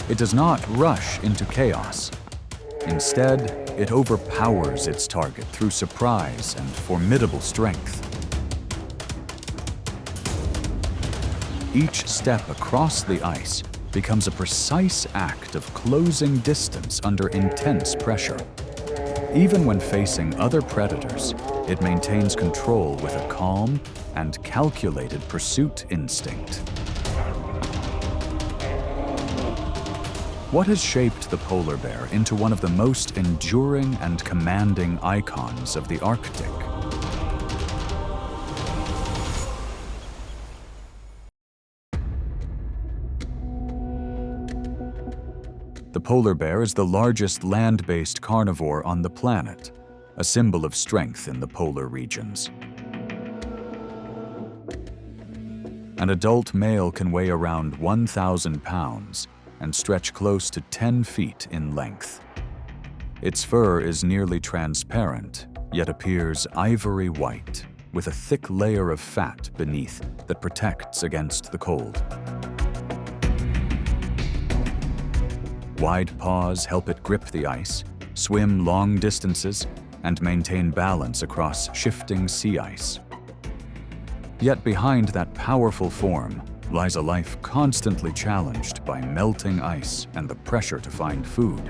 It does not rush into chaos. Instead, it overpowers its target through surprise and formidable strength. Each step across the ice becomes a precise act of closing distance under intense pressure. Even when facing other predators, it maintains control with a calm and calculated pursuit instinct. What has shaped the polar bear into one of the most enduring and commanding icons of the Arctic? The polar bear is the largest land-based carnivore on the planet, a symbol of strength in the polar regions. An adult male can weigh around 1,000 pounds and stretch close to 10 feet in length. Its fur is nearly transparent, yet appears ivory white, with a thick layer of fat beneath that protects against the cold. Wide paws help it grip the ice, swim long distances, and maintain balance across shifting sea ice. Yet behind that powerful form lies a life constantly challenged by melting ice and the pressure to find food.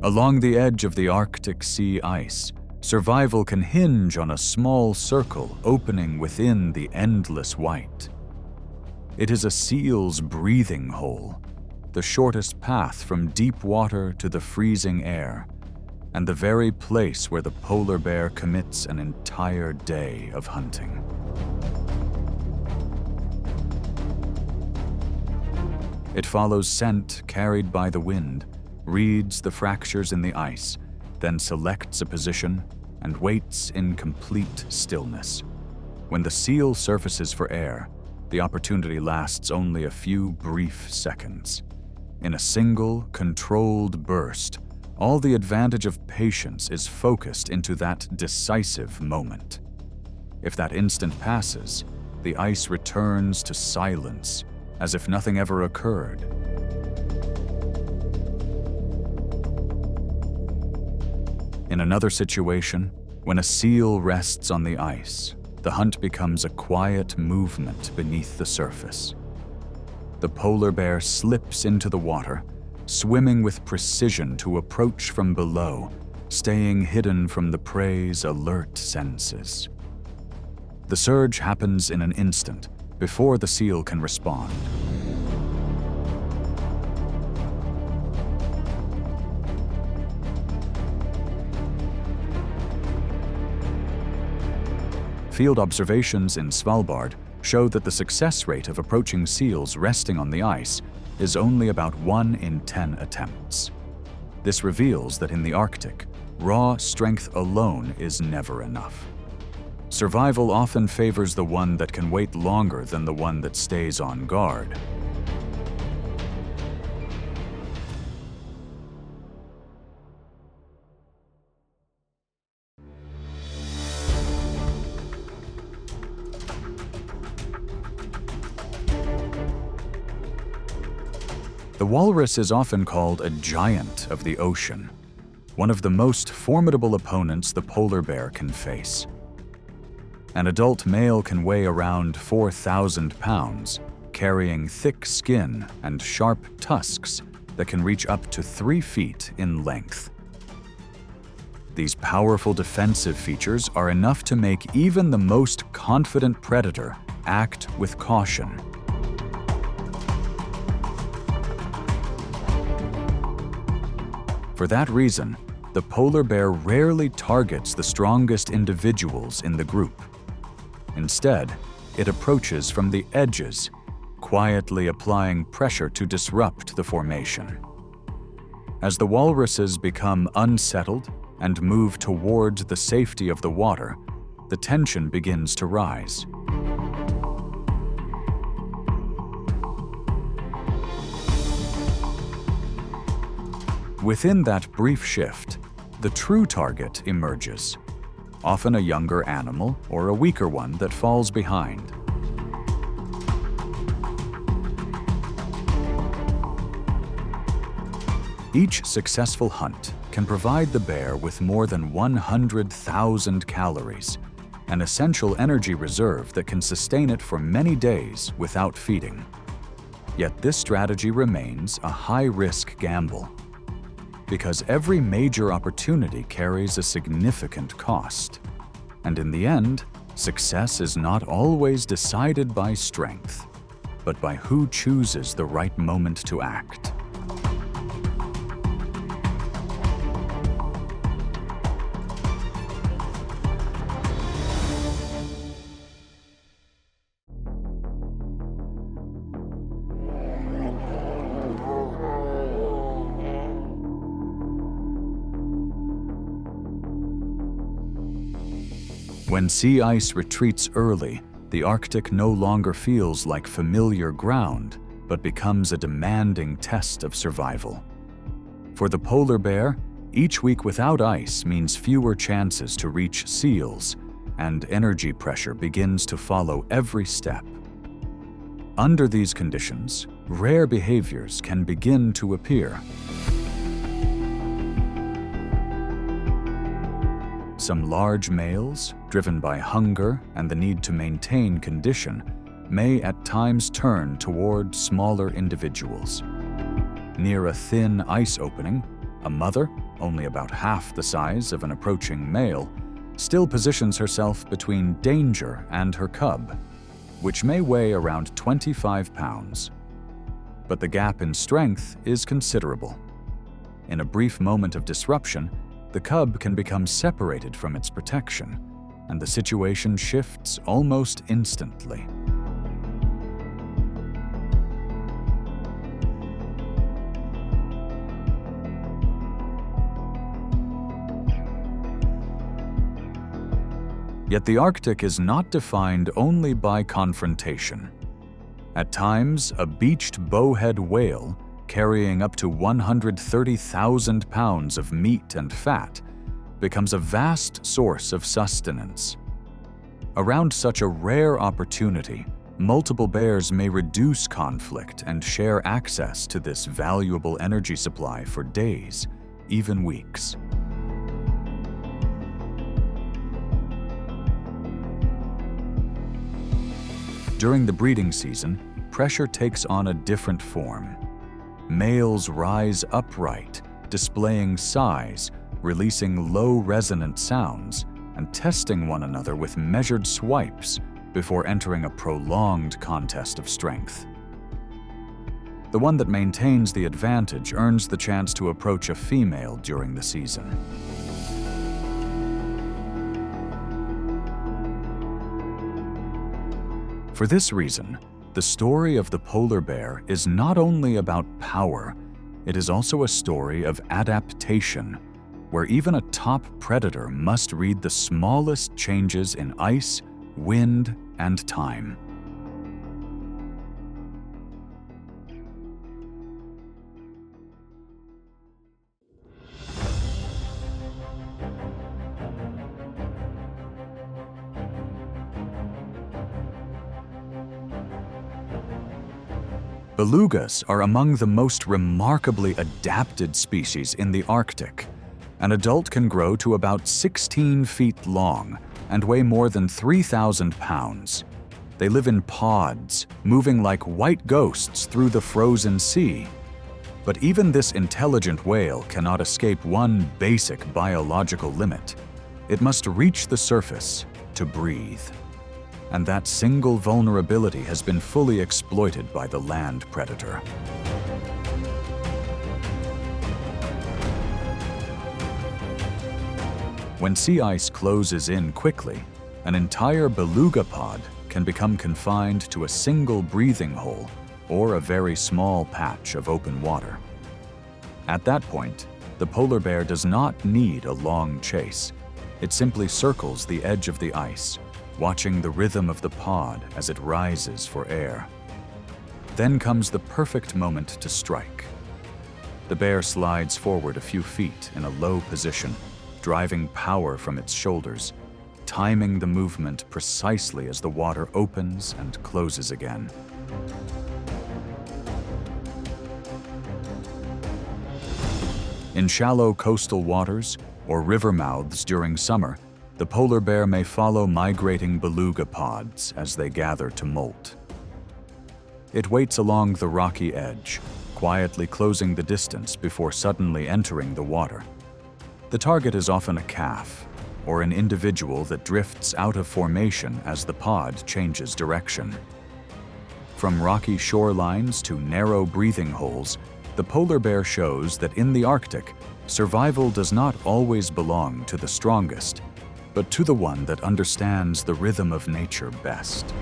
Along the edge of the Arctic sea ice, survival can hinge on a small circle opening within the endless white. It is a seal's breathing hole, the shortest path from deep water to the freezing air, and the very place where the polar bear commits an entire day of hunting. It follows scent carried by the wind, reads the fractures in the ice, then selects a position and waits in complete stillness. When the seal surfaces for air, the opportunity lasts only a few brief seconds. In a single, controlled burst, all the advantage of patience is focused into that decisive moment. If that instant passes, the ice returns to silence, as if nothing ever occurred. In another situation, when a seal rests on the ice, the hunt becomes a quiet movement beneath the surface. The polar bear slips into the water, swimming with precision to approach from below, staying hidden from the prey's alert senses. The surge happens in an instant, before the seal can respond. Field observations in Svalbard show that the success rate of approaching seals resting on the ice is only about 1 in 10 attempts. This reveals that in the Arctic, raw strength alone is never enough. Survival often favors the one that can wait longer than the one that stays on guard. The walrus is often called a giant of the ocean, one of the most formidable opponents the polar bear can face. An adult male can weigh around 4,000 pounds, carrying thick skin and sharp tusks that can reach up to 3 feet in length. These powerful defensive features are enough to make even the most confident predator act with caution. For that reason, the polar bear rarely targets the strongest individuals in the group. Instead, it approaches from the edges, quietly applying pressure to disrupt the formation. As the walruses become unsettled and move towards the safety of the water, the tension begins to rise. Within that brief shift, the true target emerges, often a younger animal or a weaker one that falls behind. Each successful hunt can provide the bear with more than 100,000 calories, an essential energy reserve that can sustain it for many days without feeding. Yet this strategy remains a high-risk gamble, because every major opportunity carries a significant cost. And in the end, success is not always decided by strength, but by who chooses the right moment to act. When sea ice retreats early, the Arctic no longer feels like familiar ground, but becomes a demanding test of survival. For the polar bear, each week without ice means fewer chances to reach seals, and energy pressure begins to follow every step. Under these conditions, rare behaviors can begin to appear. Some large males, driven by hunger and the need to maintain condition, may at times turn toward smaller individuals. Near a thin ice opening, a mother, only about half the size of an approaching male, still positions herself between danger and her cub, which may weigh around 25 pounds. But the gap in strength is considerable. In a brief moment of disruption, the cub can become separated from its protection, and the situation shifts almost instantly. Yet the Arctic is not defined only by confrontation. At times, a beached bowhead whale, carrying up to 130,000 pounds of meat and fat, becomes a vast source of sustenance. Around such a rare opportunity, multiple bears may reduce conflict and share access to this valuable energy supply for days, even weeks. During the breeding season, pressure takes on a different form. Males rise upright, displaying size, releasing low resonant sounds, and testing one another with measured swipes before entering a prolonged contest of strength. The one that maintains the advantage earns the chance to approach a female during the season. For this reason, the story of the polar bear is not only about power, it is also a story of adaptation, where even a top predator must read the smallest changes in ice, wind, and time. Belugas are among the most remarkably adapted species in the Arctic. An adult can grow to about 16 feet long and weigh more than 3,000 pounds. They live in pods, moving like white ghosts through the frozen sea. But even this intelligent whale cannot escape one basic biological limit. It must reach the surface to breathe. And that single vulnerability has been fully exploited by the land predator. When sea ice closes in quickly, an entire beluga pod can become confined to a single breathing hole or a very small patch of open water. At that point, the polar bear does not need a long chase. It simply circles the edge of the ice, watching the rhythm of the pod as it rises for air. Then comes the perfect moment to strike. The bear slides forward a few feet in a low position, driving power from its shoulders, timing the movement precisely as the water opens and closes again. In shallow coastal waters or river mouths during summer, the polar bear may follow migrating beluga pods as they gather to molt. It waits along the rocky edge, quietly closing the distance before suddenly entering the water. The target is often a calf or an individual that drifts out of formation as the pod changes direction. From rocky shorelines to narrow breathing holes, the polar bear shows that in the Arctic, survival does not always belong to the strongest, but to the one that understands the rhythm of nature best.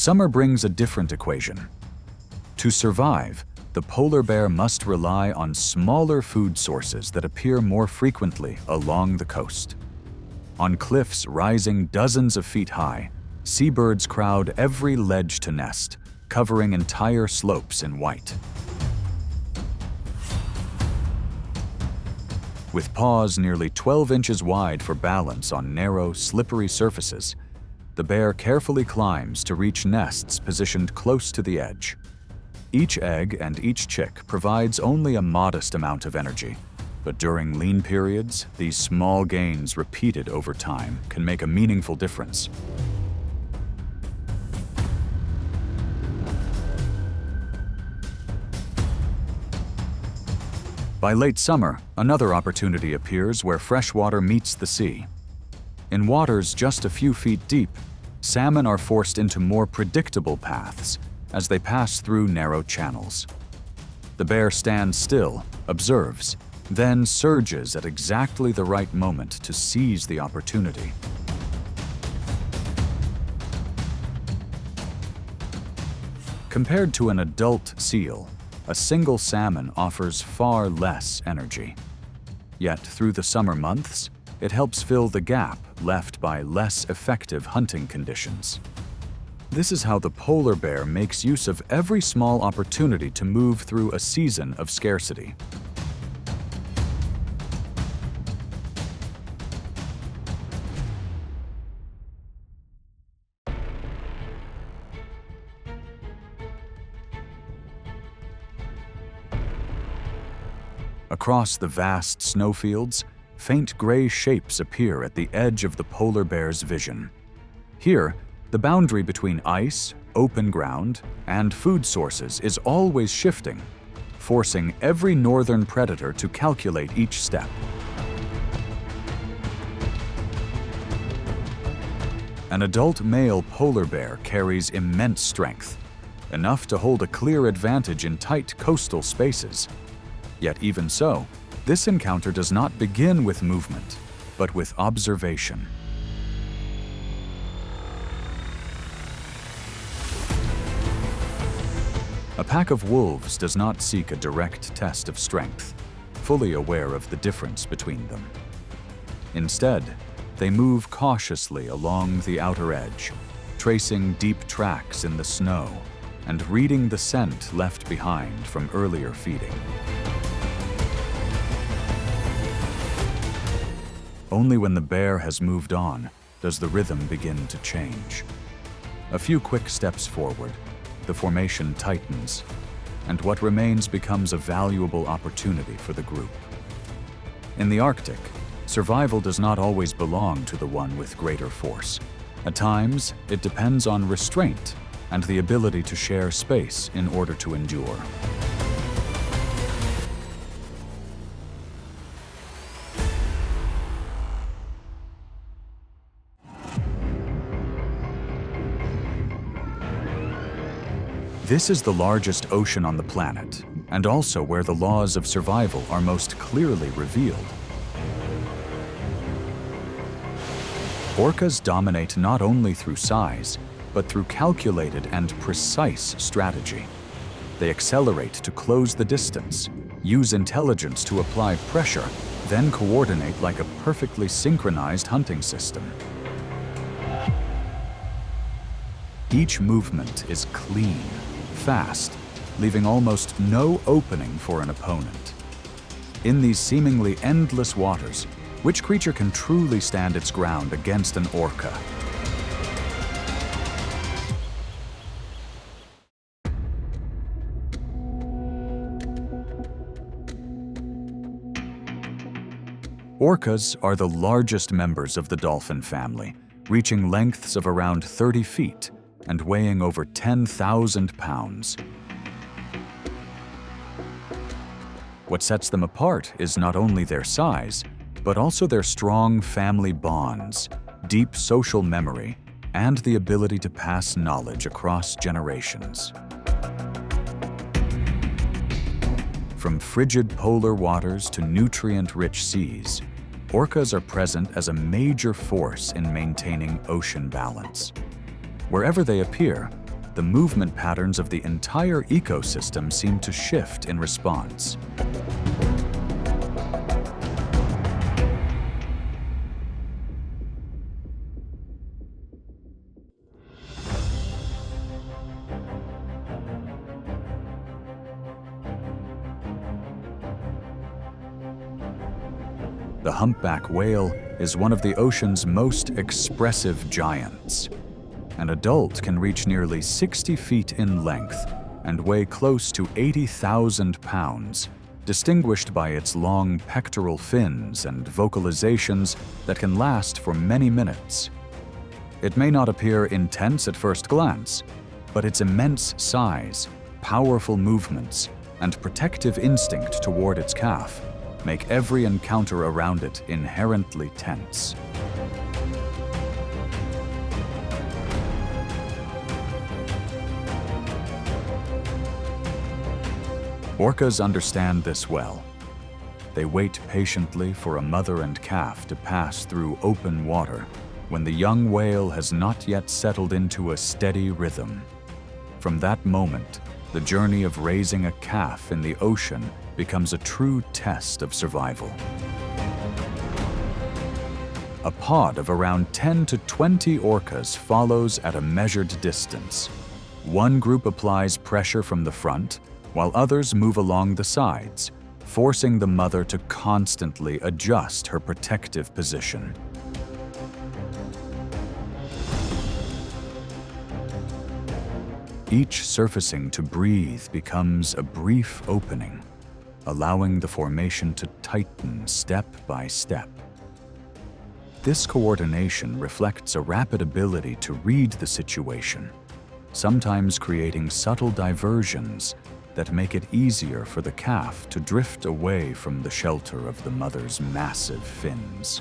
Summer brings a different equation. To survive, the polar bear must rely on smaller food sources that appear more frequently along the coast. On cliffs rising dozens of feet high, seabirds crowd every ledge to nest, covering entire slopes in white. With paws nearly 12 inches wide for balance on narrow, slippery surfaces, the bear carefully climbs to reach nests positioned close to the edge. Each egg and each chick provides only a modest amount of energy, but during lean periods, these small gains repeated over time can make a meaningful difference. By late summer, another opportunity appears where freshwater meets the sea. In waters just a few feet deep, salmon are forced into more predictable paths as they pass through narrow channels. The bear stands still, observes, then surges at exactly the right moment to seize the opportunity. Compared to an adult seal, a single salmon offers far less energy. Yet through the summer months, it helps fill the gap left by less effective hunting conditions. This is how the polar bear makes use of every small opportunity to move through a season of scarcity. Across the vast snowfields, faint gray shapes appear at the edge of the polar bear's vision. Here, the boundary between ice, open ground, and food sources is always shifting, forcing every northern predator to calculate each step. An adult male polar bear carries immense strength, enough to hold a clear advantage in tight coastal spaces. Yet even so, this encounter does not begin with movement, but with observation. A pack of wolves does not seek a direct test of strength, fully aware of the difference between them. Instead, they move cautiously along the outer edge, tracing deep tracks in the snow and reading the scent left behind from earlier feeding. Only when the bear has moved on does the rhythm begin to change. A few quick steps forward, the formation tightens, and what remains becomes a valuable opportunity for the group. In the Arctic, survival does not always belong to the one with greater force. At times, it depends on restraint and the ability to share space in order to endure. This is the largest ocean on the planet, and also where the laws of survival are most clearly revealed. Orcas dominate not only through size, but through calculated and precise strategy. They accelerate to close the distance, use intelligence to apply pressure, then coordinate like a perfectly synchronized hunting system. Each movement is clean, fast, leaving almost no opening for an opponent. In these seemingly endless waters, which creature can truly stand its ground against an orca? Orcas are the largest members of the dolphin family, reaching lengths of around 30 feet and weighing over 10,000 pounds. What sets them apart is not only their size, but also their strong family bonds, deep social memory, and the ability to pass knowledge across generations. From frigid polar waters to nutrient-rich seas, orcas are present as a major force in maintaining ocean balance. Wherever they appear, the movement patterns of the entire ecosystem seem to shift in response. The humpback whale is one of the ocean's most expressive giants. An adult can reach nearly 60 feet in length and weigh close to 80,000 pounds, distinguished by its long pectoral fins and vocalizations that can last for many minutes. It may not appear intense at first glance, but its immense size, powerful movements, and protective instinct toward its calf make every encounter around it inherently tense. Orcas understand this well. They wait patiently for a mother and calf to pass through open water when the young whale has not yet settled into a steady rhythm. From that moment, the journey of raising a calf in the ocean becomes a true test of survival. A pod of around 10 to 20 orcas follows at a measured distance. One group applies pressure from the front, while others move along the sides, forcing the mother to constantly adjust her protective position. Each surfacing to breathe becomes a brief opening, allowing the formation to tighten step by step. This coordination reflects a rapid ability to read the situation, sometimes creating subtle diversions that make it easier for the calf to drift away from the shelter of the mother's massive fins.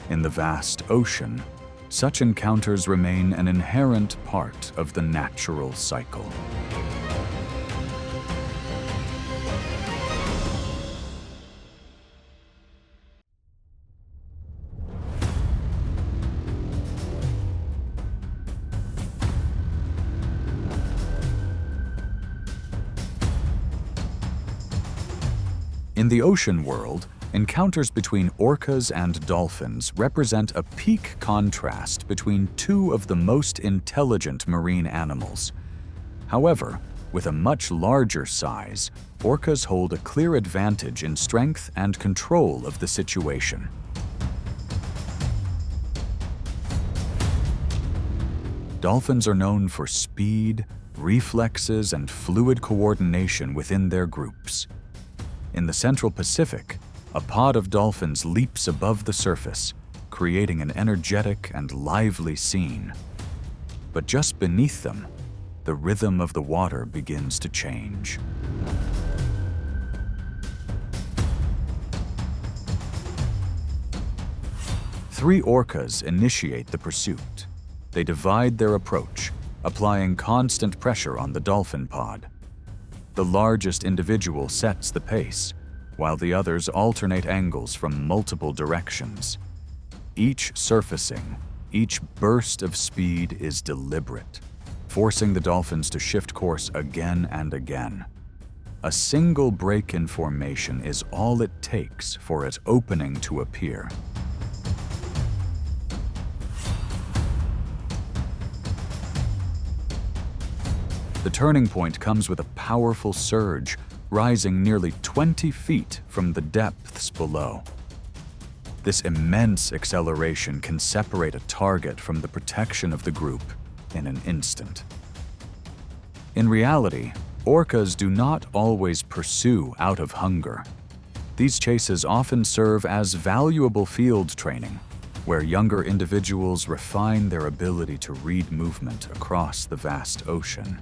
In the vast ocean, such encounters remain an inherent part of the natural cycle. In the ocean world, encounters between orcas and dolphins represent a peak contrast between two of the most intelligent marine animals. However, with a much larger size, orcas hold a clear advantage in strength and control of the situation. Dolphins are known for speed, reflexes, and fluid coordination within their groups. In the Central Pacific, a pod of dolphins leaps above the surface, creating an energetic and lively scene. But just beneath them, the rhythm of the water begins to change. Three orcas initiate the pursuit. They divide their approach, applying constant pressure on the dolphin pod. The largest individual sets the pace, while the others alternate angles from multiple directions. Each surfacing, each burst of speed is deliberate, forcing the dolphins to shift course again and again. A single break in formation is all it takes for its opening to appear. The turning point comes with a powerful surge, rising nearly 20 feet from the depths below. This immense acceleration can separate a target from the protection of the group in an instant. In reality, orcas do not always pursue out of hunger. These chases often serve as valuable field training, where younger individuals refine their ability to read movement across the vast ocean.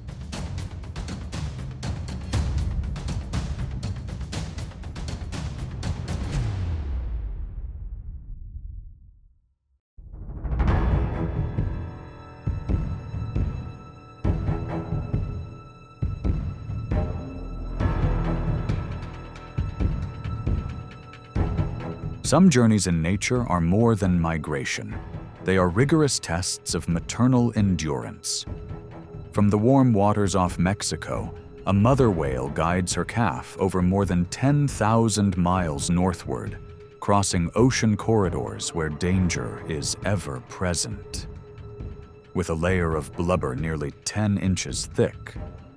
Some journeys in nature are more than migration. They are rigorous tests of maternal endurance. From the warm waters off Mexico, a mother whale guides her calf over more than 10,000 miles northward, crossing ocean corridors where danger is ever present. With a layer of blubber nearly 10 inches thick,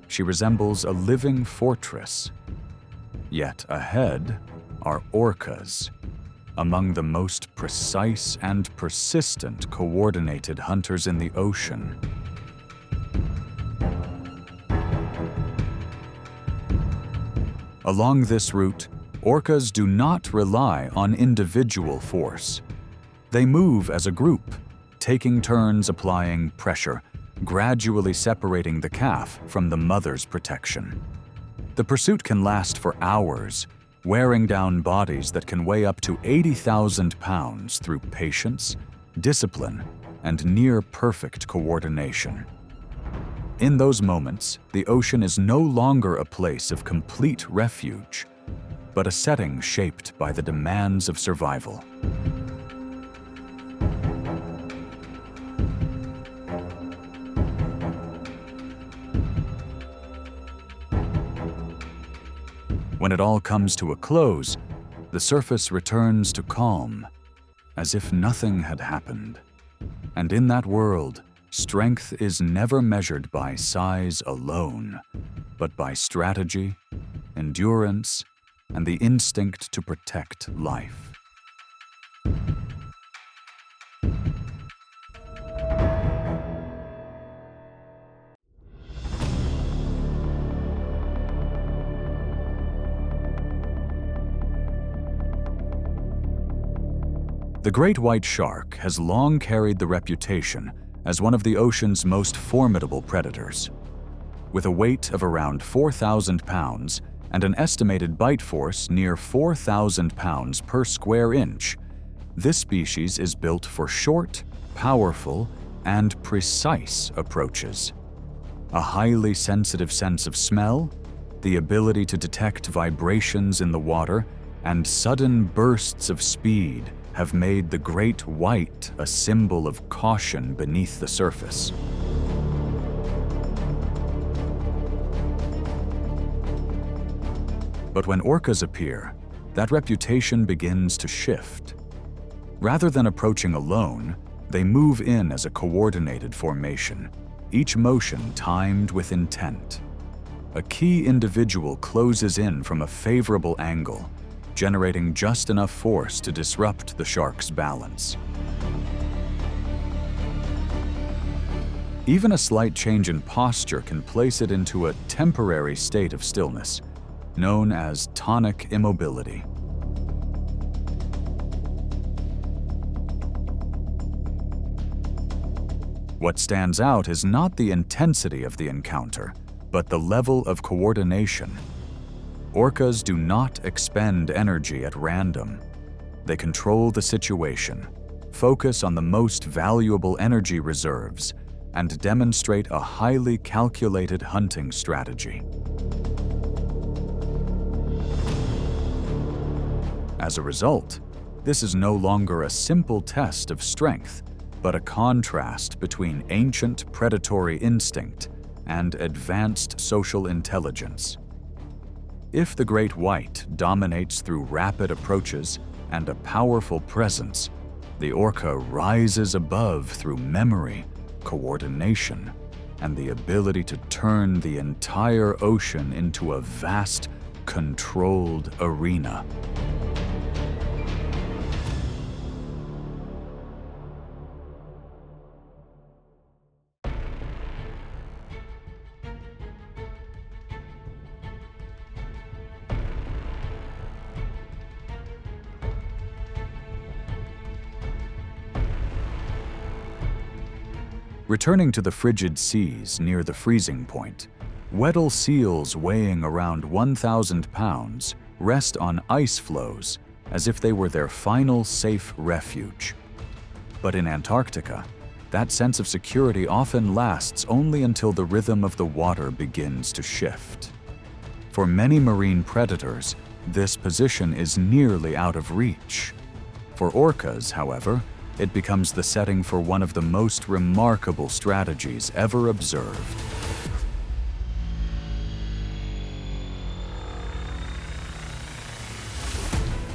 she resembles a living fortress. Yet ahead are orcas, among the most precise and persistent coordinated hunters in the ocean. Along this route, orcas do not rely on individual force. They move as a group, taking turns applying pressure, gradually separating the calf from the mother's protection. The pursuit can last for hours, wearing down bodies that can weigh up to 80,000 pounds through patience, discipline, and near-perfect coordination. In those moments, the ocean is no longer a place of complete refuge, but a setting shaped by the demands of survival. When it all comes to a close, the surface returns to calm, as if nothing had happened. And in that world, strength is never measured by size alone, but by strategy, endurance, and the instinct to protect life. The great white shark has long carried the reputation as one of the ocean's most formidable predators. With a weight of around 4,000 pounds and an estimated bite force near 4,000 pounds per square inch, this species is built for short, powerful, and precise approaches. A highly sensitive sense of smell, the ability to detect vibrations in the water, and sudden bursts of speed have made the great white a symbol of caution beneath the surface. But when orcas appear, that reputation begins to shift. Rather than approaching alone, they move in as a coordinated formation, each motion timed with intent. A key individual closes in from a favorable angle, generating just enough force to disrupt the shark's balance. Even a slight change in posture can place it into a temporary state of stillness, known as tonic immobility. What stands out is not the intensity of the encounter, but the level of coordination. Orcas do not expend energy at random. They control the situation, focus on the most valuable energy reserves, and demonstrate a highly calculated hunting strategy. As a result, this is no longer a simple test of strength, but a contrast between ancient predatory instinct and advanced social intelligence. If the great white dominates through rapid approaches and a powerful presence, the orca rises above through memory, coordination, and the ability to turn the entire ocean into a vast, controlled arena. Returning to the frigid seas near the freezing point, Weddell seals weighing around 1,000 pounds rest on ice floes as if they were their final safe refuge. But in Antarctica, that sense of security often lasts only until the rhythm of the water begins to shift. For many marine predators, this position is nearly out of reach. For orcas, however, it becomes the setting for one of the most remarkable strategies ever observed.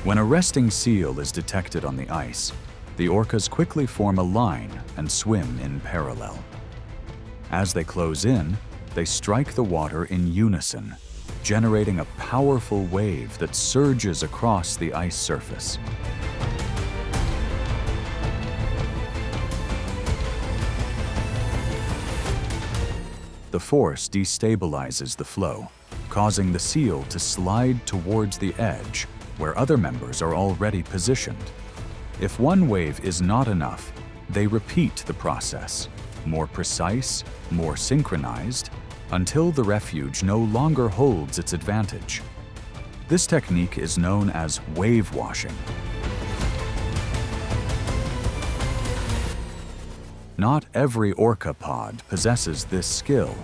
When a resting seal is detected on the ice, the orcas quickly form a line and swim in parallel. As they close in, they strike the water in unison, generating a powerful wave that surges across the ice surface. The force destabilizes the flow, causing the seal to slide towards the edge where other members are already positioned. If one wave is not enough, they repeat the process, more precise, more synchronized, until the refuge no longer holds its advantage. This technique is known as wave washing. Not every orca pod possesses this skill.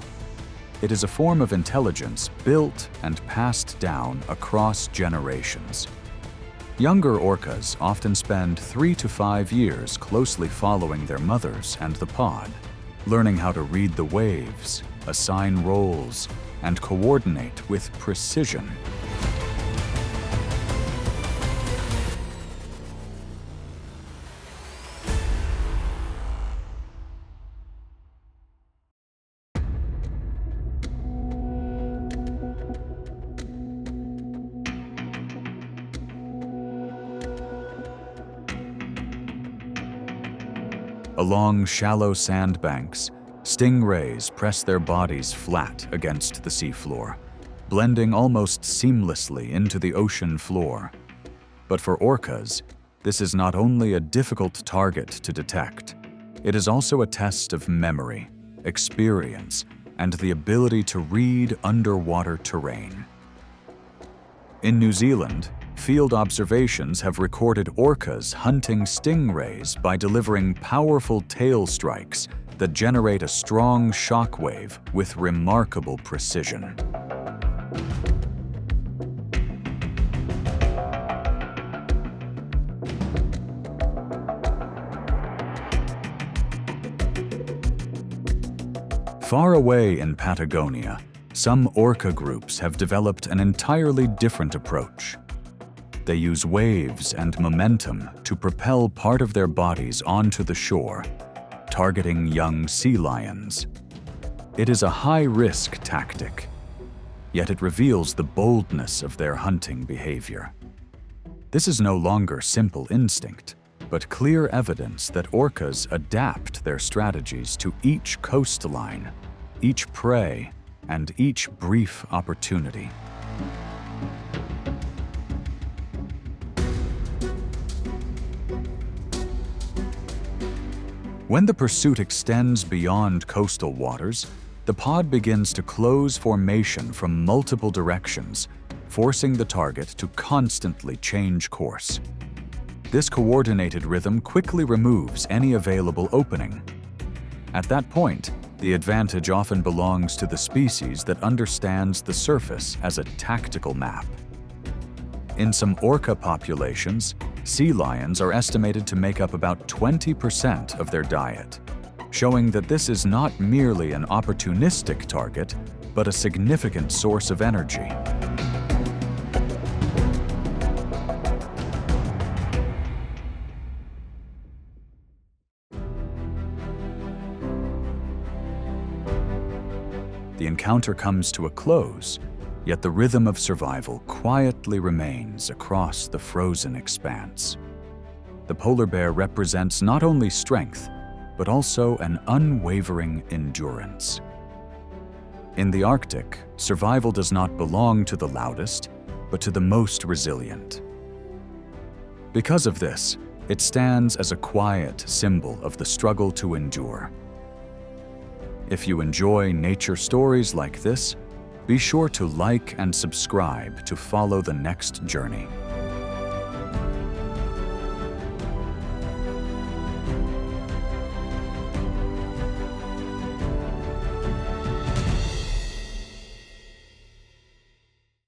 It is a form of intelligence built and passed down across generations. Younger orcas often spend 3 to 5 years closely following their mothers and the pod, learning how to read the waves, assign roles, and coordinate with precision. Along shallow sandbanks, stingrays press their bodies flat against the seafloor, blending almost seamlessly into the ocean floor. But for orcas, this is not only a difficult target to detect, it is also a test of memory, experience, and the ability to read underwater terrain. In New Zealand, field observations have recorded orcas hunting stingrays by delivering powerful tail strikes that generate a strong shock wave with remarkable precision. Far away in Patagonia, some orca groups have developed an entirely different approach. They use waves and momentum to propel part of their bodies onto the shore, targeting young sea lions. It is a high-risk tactic, yet it reveals the boldness of their hunting behavior. This is no longer simple instinct, but clear evidence that orcas adapt their strategies to each coastline, each prey, and each brief opportunity. When the pursuit extends beyond coastal waters, the pod begins to close formation from multiple directions, forcing the target to constantly change course. This coordinated rhythm quickly removes any available opening. At that point, the advantage often belongs to the species that understands the surface as a tactical map. In some orca populations, Sea lions are estimated to make up about 20% of their diet, showing that this is not merely an opportunistic target, but a significant source of energy. The encounter comes to a close, yet the rhythm of survival quietly remains across the frozen expanse. The polar bear represents not only strength, but also an unwavering endurance. In the Arctic, survival does not belong to the loudest, but to the most resilient. Because of this, it stands as a quiet symbol of the struggle to endure. If you enjoy nature stories like this, be sure to like and subscribe to follow the next journey.